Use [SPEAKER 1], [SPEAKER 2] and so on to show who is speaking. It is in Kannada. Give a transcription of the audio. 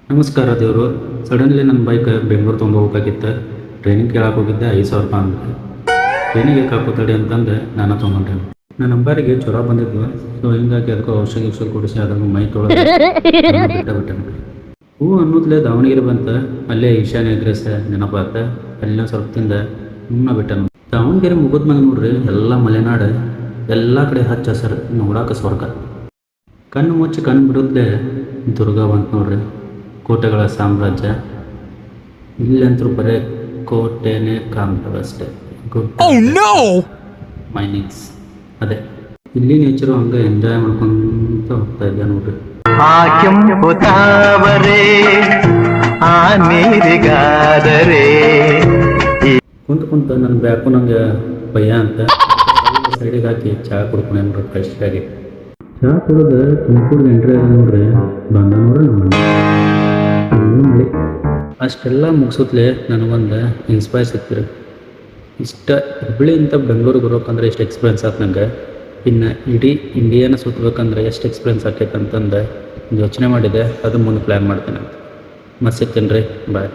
[SPEAKER 1] ನಮಸ್ಕಾರ ದೇವರು. ಸಡನ್ಲಿ ನನ್ನ ಬೈಕ್ ಬೆಂಗಳೂರು ತೊಗೊಂಡು ಹೋಗ್ಬೇಕಾಗಿತ್ತು. ಟ್ರೈನಿಂಗ್ ಕೇಳಕ್ಕೆ ಹೋಗಿದ್ದೆ, 5,000 ರೂಪಾಯಿ ಅಂದ್ಬಿಟ್ಟು. ಟ್ರೈನಿಗೆ ಕಾಕೋತಡಿ ಅಂತಂದು ನಾನು ತೊಗೊಂಡೆ. ನನ್ನ ನಂಬರಿಗೆ ಜ್ವರ ಬಂದಿದ್ವು. ಸೊ ಹಿಂಗಾಗಿ ಅದಕ್ಕೆ ಔಷಧ ಕೊಡಿಸಿ ಅದನ್ನು ಮೈ ತೊಳೆದು ಬಿಟ್ಟೆ. ಹೂ ಅನ್ನೋದ್ಲೆ ದಾವಣಗೆರೆ ಬಂತ. ಅಲ್ಲೇ ಈಶಾನ್ಯ ಎಗ್ರೆಸ್ ನೆನಪಾತ. ಅಲ್ಲಿನ ಸ್ವಲ್ಪ ತಿಂದ ಬಿಟ್ಟನು. ದಾವಣಗೆರೆ ಮುಗಿದ ಮೇಲೆ ನೋಡ್ರಿ ಎಲ್ಲ ಮಲೆನಾಡು, ಎಲ್ಲ ಕಡೆ ಹಚ್ಚ ಹಸರು, ನೋಡಾಕ ಸ್ವರ್ಗ. ಕಣ್ಣು ಮುಚ್ಚಿ ಕಣ್ಣು ಬಿಡೋದ್ಲೆ ದುರ್ಗ ಬಂತು ನೋಡ್ರಿ, ಕೋಟೆಗಳ ಸಾಮ್ರಾಜ್ಯ. ಇಲ್ಲಂತರೂ ಬರೀ ಕೋಟೆನೇ ಕಾಣ್ತವಷ್ಟೇ. ಮೈನಿಂಗ್ಸ್ ಅದೇ ಇಲ್ಲಿ ನೇಚರು ಹಂಗೆ ಎಂಜಾಯ್ ಮಾಡ್ಕೊಂತ ಹೋಗ್ತಾ ಇದ್ದೆ ನೋಡ್ರಿ. ಕುಂತ ನನ್ನ ಬ್ಯಾಕು ನಂಗೆ ಭಯ ಅಂತ ಸೈಡಿಗೆ ಹಾಕಿ ಚಹಾ ಕುಡ್ಕೊಂಡೆ ನೋಡ್ರಿ. ಫ್ರೆಶ್ಶಾಗಿ ಚಹಾ ಕುಡಿದು ತುಮಕೂರಿಗೆ ಎಂಟ್ರಿ ಆದ ನೋಡ್ರಿ. ಬಂದ ನೋಡ್ರಿ ನಮ್ಮ ಮಳೆ. ಅಷ್ಟೆಲ್ಲ ಮುಗಿಸುತ್ತಲೇ ನನಗೊಂದು ಇನ್ಸ್ಪೈರ್ ಸಿಕ್ತಿರಿ. ಇಷ್ಟ ಹುಬ್ಬಳ್ಳಿಯಿಂದ ಬೆಂಗಳೂರಿಗೆ ಬರೋಕಂದ್ರೆ ಎಷ್ಟು ಎಕ್ಸ್ಪೀರಿಯನ್ಸ್ ಆಯ್ತು ನಂಗೆ. ಇನ್ನು ಇಡೀ ಇಂಡಿಯಾನ ಸುತ್ತಬೇಕಂದ್ರೆ ಎಷ್ಟು ಎಕ್ಸ್ಪೀರಿಯನ್ಸ್ ಆಕೈತೆ ಅಂತಂದು ಯೋಚನೆ ಮಾಡಿದೆ. ಅದು ಮುಂದೆ ಪ್ಲ್ಯಾನ್ ಮಾಡ್ತೇನೆ. ಮತ್ತೆ ಸಿಗ್ತೀನಿ ರೀ, ಬಾಯ್.